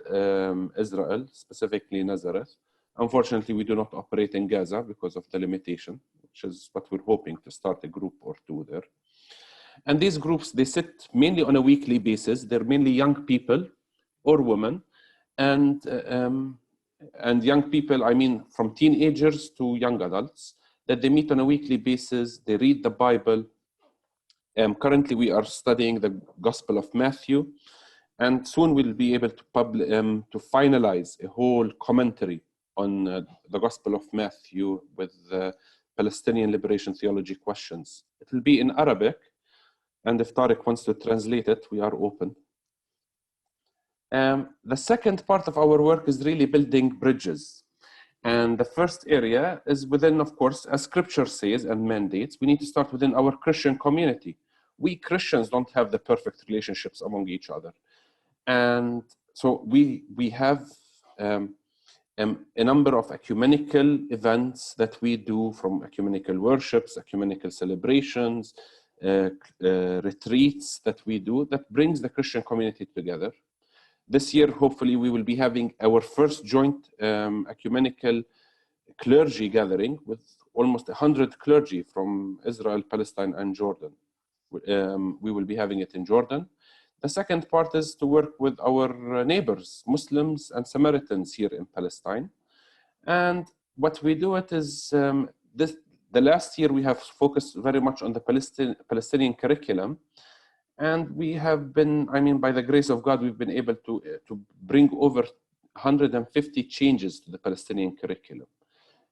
Israel, specifically Nazareth. Unfortunately, we do not operate in Gaza because of the limitation, which is what we're hoping to start a group or 2 there. And these groups, they sit mainly on a weekly basis. They're mainly young people or women. And young people, I mean from teenagers to young adults, that they meet on a weekly basis. They read the Bible. Currently, we are studying the Gospel of Matthew. And soon we'll be able to finalize a whole commentary on the Gospel of Matthew with Palestinian liberation theology questions. It will be in Arabic, and if Tariq wants to translate it, we are open. The second part of our work is really building bridges. And the first area is within, of course, as scripture says and mandates, we need to start within our Christian community. We Christians don't have the perfect relationships among each other. And so we have a number of ecumenical events that we do, from ecumenical worships, ecumenical celebrations, retreats that we do that brings the Christian community together. This year, hopefully, we will be having our first joint ecumenical clergy gathering with almost 100 clergy from Israel, Palestine, and Jordan. We will be having it in Jordan. The second part is to work with our neighbors, Muslims and Samaritans here in Palestine. And what we do it is, the last year we have focused very much on the Palestinian curriculum. And we have been, by the grace of God, we've been able to bring over 150 changes to the Palestinian curriculum.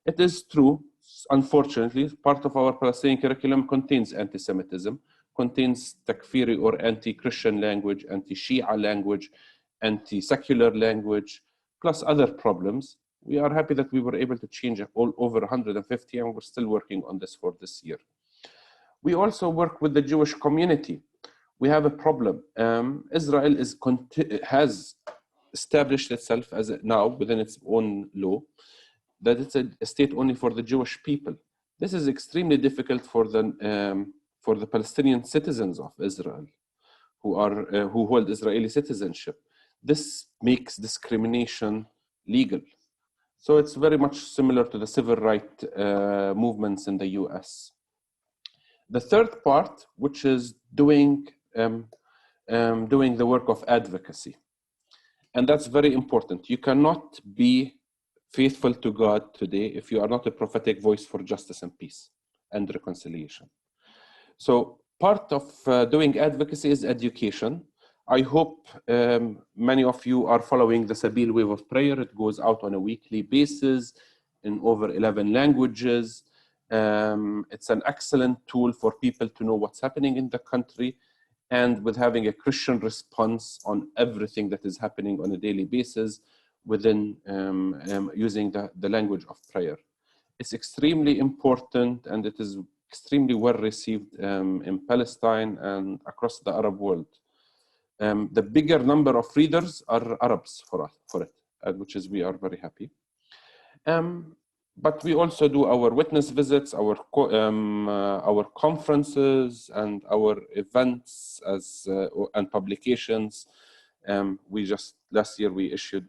It is true, unfortunately, part of our Palestinian curriculum contains anti-Semitism, contains takfiri or anti-Christian language, anti-Shia language, anti-secular language, plus other problems. We are happy that we were able to change all over 150, and we're still working on this for this year. We also work with the Jewish community. We have a problem. Israel has established itself as now within its own law that it's a state only for the Jewish people. This is extremely difficult for the Palestinian citizens of Israel who hold Israeli citizenship. This makes discrimination legal. So it's very much similar to the civil rights movements in the US. The third part, which is doing the work of advocacy. And that's very important. You cannot be faithful to God today if you are not a prophetic voice for justice and peace and reconciliation. So part of doing advocacy is education. I hope many of you are following the Sabeel Wave of Prayer. It goes out on a weekly basis in over 11 languages. It's an excellent tool for people to know what's happening in the country, and with having a Christian response on everything that is happening on a daily basis within using the language of prayer. It's extremely important, and it is extremely well received in Palestine and across the Arab world. The bigger number of readers are Arabs for it, which is we are very happy. But we also do our witness visits, our conferences, and our events and publications. Last year we issued,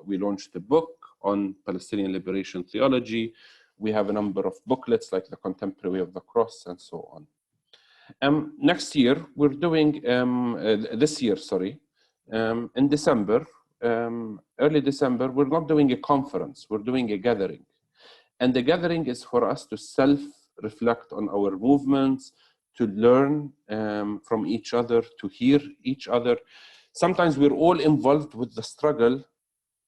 we launched a book on Palestinian liberation theology. We have a number of booklets like the Contemporary of the Cross and so on. Next year we're doing, this year, sorry, in December, early December, we're not doing a conference, we're doing a gathering. And the gathering is for us to self-reflect on our movements, to learn from each other, to hear each other. Sometimes we're all involved with the struggle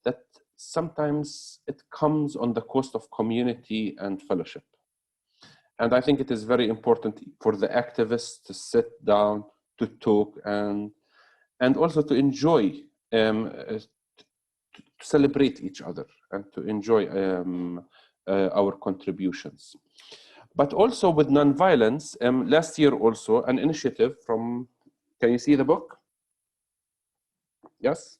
that sometimes it comes on the cost of community and fellowship. And I think it is very important for the activists to sit down, to talk, and also to enjoy, to celebrate each other and to enjoy our contributions. But also with nonviolence, last year also an initiative from, can you see the book? Yes?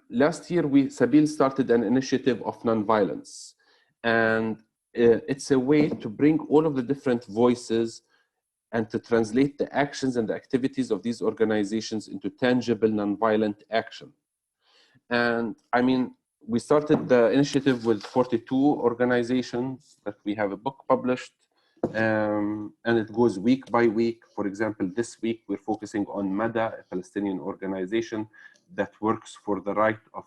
Last year, Sabeel started an initiative of nonviolence. And it's a way to bring all of the different voices and to translate the actions and the activities of these organizations into tangible nonviolent action. And I mean, we started the initiative with 42 organizations that we have a book published, and it goes week by week. For example, this week we're focusing on MADA, a Palestinian organization that works for the right of,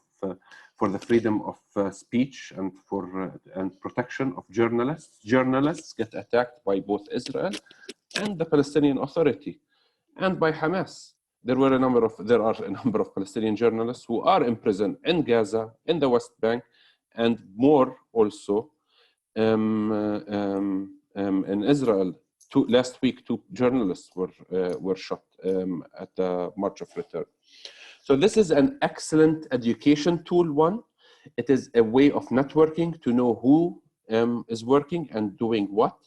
for the freedom of speech and for and protection of journalists. Journalists get attacked by both Israel and the Palestinian Authority, and by Hamas. There are a number of Palestinian journalists who are in prison in Gaza, in the West Bank, and more also in Israel last week, 2 journalists were shot at the March of Return. So this is an excellent education tool, one. It is a way of networking to know who is working and doing what.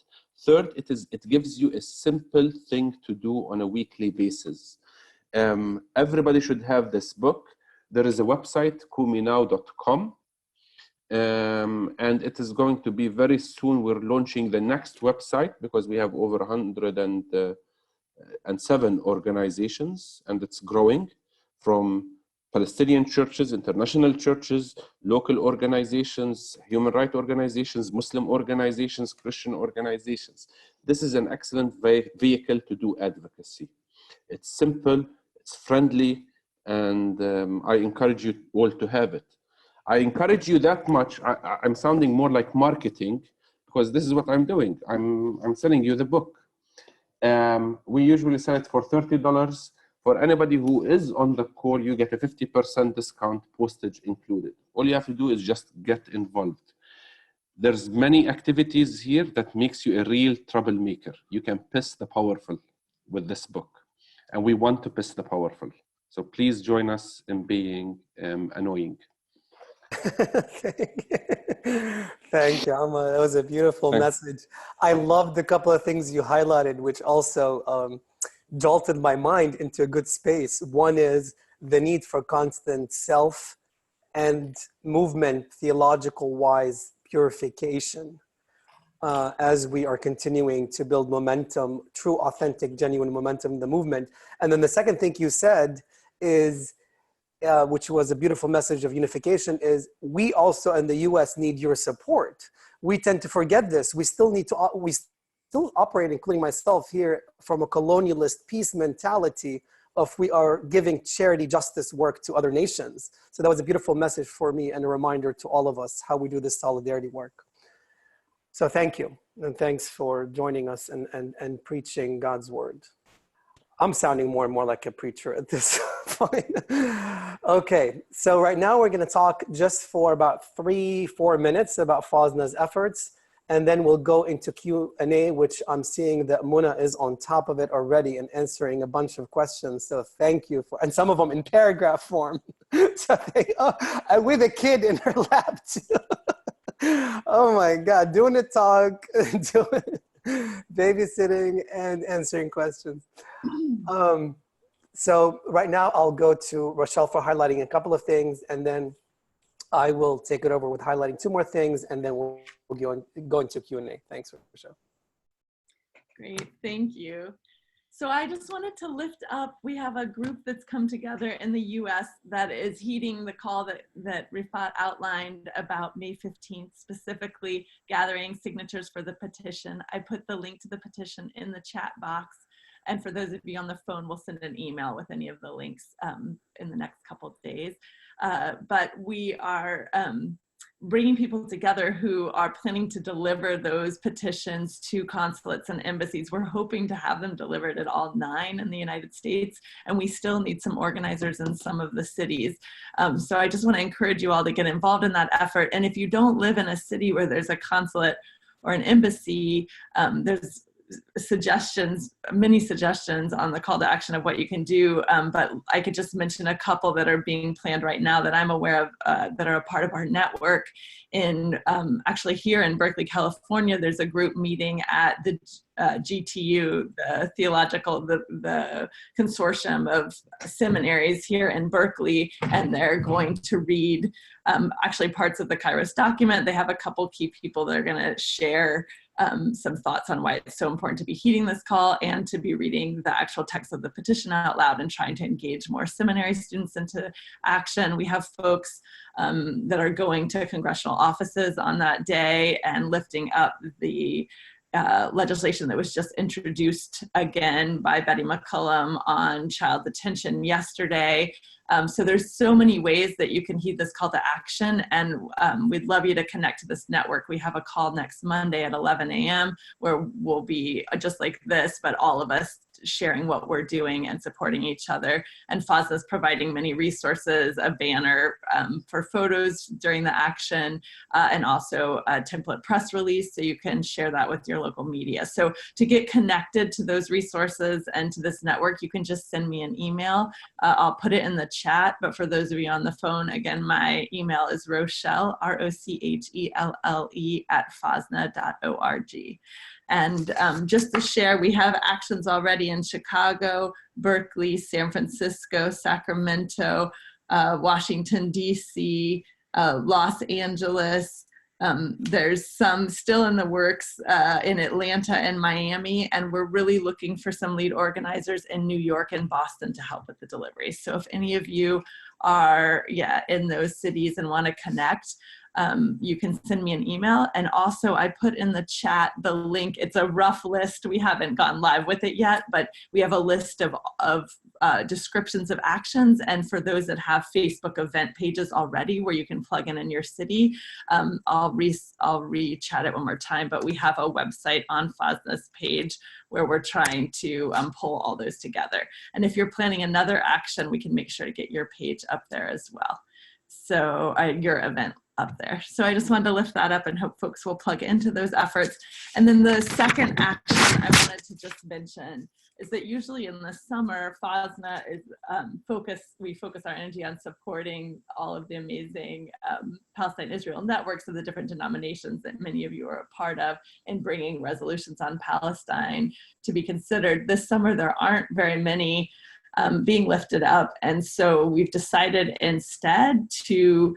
Third, it gives you a simple thing to do on a weekly basis. Everybody should have this book. There is a website, kuminow.com. And it is going to be very soon. We're launching the next website because we have over 107 organizations, and it's growing from Palestinian churches, international churches, local organizations, human rights organizations, Muslim organizations, Christian organizations. This is an excellent vehicle to do advocacy. It's simple, it's friendly, and I encourage you all to have it. I encourage you that much. I'm sounding more like marketing because this is what I'm doing. I'm selling you the book. We usually sell it for $30. For anybody who is on the call, you get a 50% discount, postage included. All you have to do is just get involved. There's many activities here that makes you a real troublemaker. You can piss the powerful with this book, and we want to piss the powerful. So please join us in being annoying. Thank you, Omar. That was a beautiful message. I loved a couple of things you highlighted, which also jolted my mind into a good space. One is the need for constant self and movement, theological-wise purification, as we are continuing to build momentum, true, authentic, genuine momentum in the movement. And then the second thing you said is, which was a beautiful message of unification, is we also in the US need your support. We tend to forget this. We still need to, we still operate, including myself here, from a colonialist peace mentality of we are giving charity justice work to other nations. So that was a beautiful message for me and a reminder to all of us how we do this solidarity work. So thank you. And thanks for joining us and preaching God's word. I'm sounding more and more like a preacher at this point. Okay, so right now we're going to talk just for about 3-4 minutes about Fazna's efforts, and then we'll go into Q&A, which I'm seeing that Muna is on top of it already and answering a bunch of questions. So thank you for, and some of them in paragraph form. So with a kid in her lap too. Oh my God, doing the talk, babysitting and answering questions. So right now I'll go to Rochelle for highlighting a couple of things, and then I will take it over with highlighting 2 more things, and then we'll go into Q&A. Thanks, Rochelle. Great, thank you. So I just wanted to lift up, we have a group that's come together in the US that is heeding the call that Rifat outlined about May 15th, specifically gathering signatures for the petition. I put the link to the petition in the chat box. And for those of you on the phone, we'll send an email with any of the links in the next couple of days. But we are bringing people together who are planning to deliver those petitions to consulates and embassies. We're hoping to have them delivered at all 9 in the United States, and we still need some organizers in some of the cities. So I just want to encourage you all to get involved in that effort. And if you don't live in a city where there's a consulate or an embassy, there's many suggestions on the call to action of what you can do, but I could just mention a couple that are being planned right now that I'm aware of that are a part of our network. In actually here in Berkeley, California, there's a group meeting at the GTU, the consortium of seminaries here in Berkeley, and they're going to read actually parts of the Kairos document. They have a couple key people that are going to share some thoughts on why it's so important to be heeding this call and to be reading the actual text of the petition out loud and trying to engage more seminary students into action. We have folks that are going to congressional offices on that day and lifting up the legislation that was just introduced again by Betty McCollum on child detention yesterday. So there's so many ways that you can heed this call to action, and we'd love you to connect to this network. We have a call next Monday at 11 a.m. where we'll be just like this, but all of us sharing what we're doing and supporting each other. And FOSNA is providing many resources, a banner for photos during the action, and also a template press release, so you can share that with your local media. So to get connected to those resources and to this network, you can just send me an email. I'll put it in the chat, but for those of you on the phone, again, my email is Rochelle, ROCHELLE @FOSNA.org. And just to share, we have actions already in Chicago, Berkeley, San Francisco, Sacramento, Washington, DC, Los Angeles. There's some still in the works in Atlanta and Miami, and we're really looking for some lead organizers in New York and Boston to help with the delivery. So if any of you are in those cities and want to connect, you can send me an email. And also I put in the chat the link. It's a rough list. We haven't gone live with it yet, but we have a list of descriptions of actions. And for those that have Facebook event pages already where you can plug in your city, I'll re-chat it one more time, but we have a website on FOSNA's page where we're trying to pull all those together. And if you're planning another action, we can make sure to get your page up there as well. So your event up there. So I just wanted to lift that up and hope folks will plug into those efforts. And then the second action I wanted to just mention is that usually in the summer, FOSNA is we focus our energy on supporting all of the amazing Palestine-Israel networks of the different denominations that many of you are a part of in bringing resolutions on Palestine to be considered. This summer, there aren't very many being lifted up. And so we've decided instead to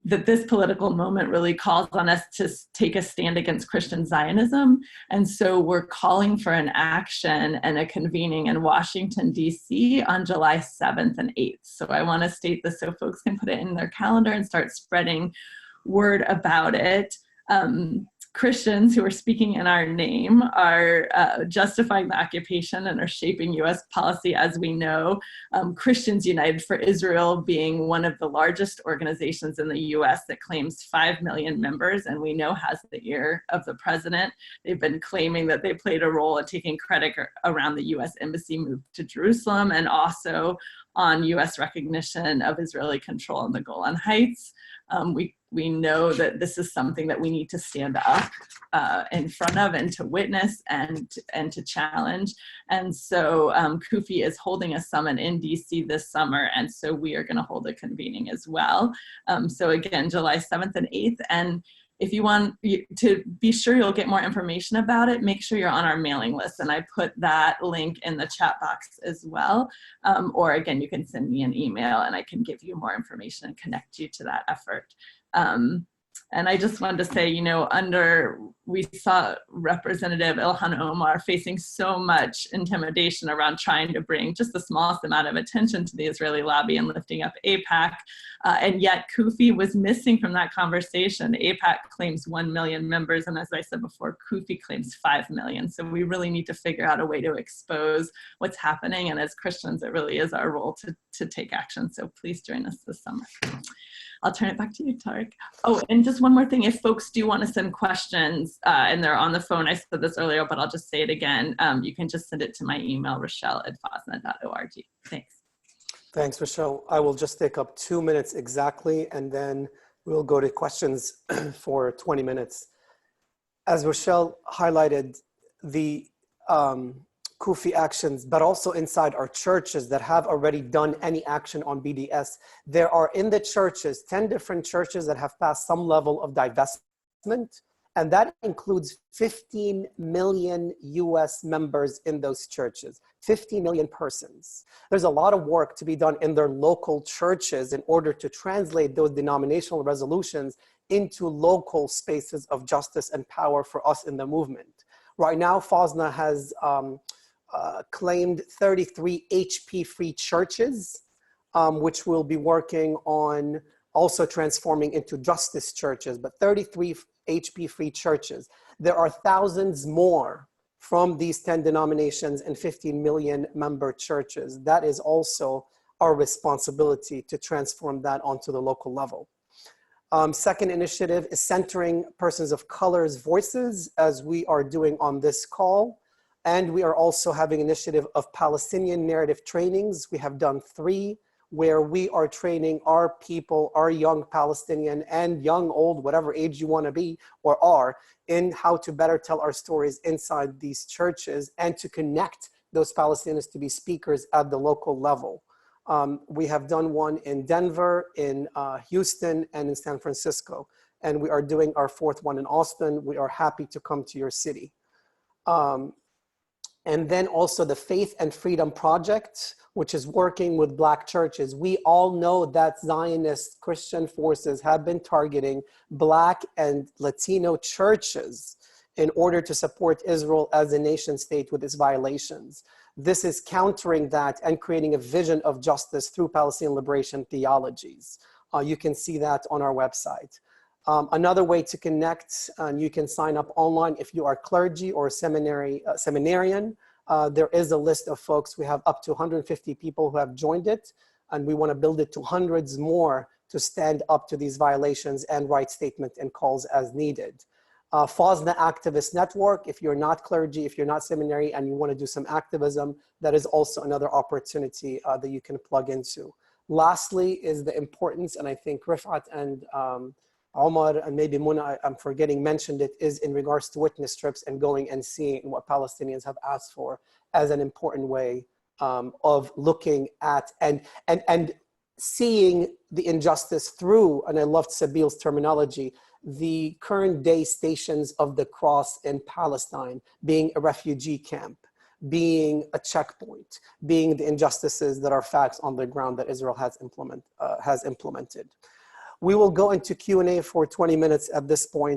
that this political moment really calls on us to take a stand against Christian Zionism. And so we're calling for an action and a convening in Washington, D.C. on July 7th and 8th. So I want to state this so folks can put it in their calendar and start spreading word about it. Christians who are speaking in our name are justifying the occupation and are shaping U.S. policy, as we know. Christians United for Israel being one of the largest organizations in the U.S. that claims 5 million members, and we know has the ear of the president. They've been claiming that they played a role in taking credit around the U.S. embassy move to Jerusalem, and also on U.S. recognition of Israeli control in the Golan Heights. We know that this is something that we need to stand up in front of and to witness and to challenge. And so CUFI is holding a summit in DC this summer, and so we are going to hold a convening as well. So again, July 7th and 8th. And if you want to be sure you'll get more information about it, make sure you're on our mailing list. And I put that link in the chat box as well. Or again, you can send me an email and I can give you more information and connect you to that effort. And I just wanted to say, you know, we saw Representative Ilhan Omar facing so much intimidation around trying to bring just the smallest amount of attention to the Israeli lobby and lifting up AIPAC. And yet CUFI was missing from that conversation. AIPAC claims 1 million members. And as I said before, CUFI claims 5 million. So we really need to figure out a way to expose what's happening. And as Christians, it really is our role to take action. So please join us this summer. I'll turn it back to you, Tariq. Oh, and just one more thing. If folks do want to send questions and they're on the phone, I said this earlier, but I'll just say it again. You can just send it to my email, rochelle@fosna.org. Thanks. Thanks, Rochelle. I will just take up 2 minutes exactly, and then we'll go to questions for 20 minutes. As Rochelle highlighted, the CUFI actions, but also inside our churches that have already done any action on BDS. There are in the churches, 10 different churches that have passed some level of divestment, and that includes 15 million US members in those churches, 50 million persons. There's a lot of work to be done in their local churches in order to translate those denominational resolutions into local spaces of justice and power for us in the movement. Right now, FOSNA has claimed 33 HP-free churches, which will be working on also transforming into justice churches, but 33 HP-free churches. There are thousands more from these 10 denominations and 15 million member churches. That is also our responsibility to transform that onto the local level. Second initiative is centering persons of color's voices, as we are doing on this call. And we are also having an initiative of Palestinian narrative trainings. We have done 3, where we are training our people, our young Palestinian and young, old, whatever age you want to be or are, in how to better tell our stories inside these churches and to connect those Palestinians to be speakers at the local level. We have done one in Denver, in Houston, and in San Francisco. And we are doing our 4th one in Austin. We are happy to come to your city. And then also the Faith and Freedom Project, which is working with Black churches. We all know that Zionist Christian forces have been targeting Black and Latino churches in order to support Israel as a nation state with its violations. This is countering that and creating a vision of justice through Palestinian liberation theologies. You can see that on our website. Another way to connect, and you can sign up online if you are clergy or seminarian. There is a list of folks. We have up to 150 people who have joined it, and we want to build it to hundreds more to stand up to these violations and write statements and calls as needed. FOSNA Activist Network, if you're not clergy, if you're not seminary, and you want to do some activism, that is also another opportunity that you can plug into. Lastly is the importance, and I think Rifat and Omar and maybe Muna, I'm forgetting, mentioned it, is in regards to witness trips and going and seeing what Palestinians have asked for as an important way of looking at and seeing the injustice through, and I loved Sabeel's terminology, the current day stations of the cross in Palestine, being a refugee camp, being a checkpoint, being the injustices that are facts on the ground that Israel has implemented. We will go into Q&A for 20 minutes at this point.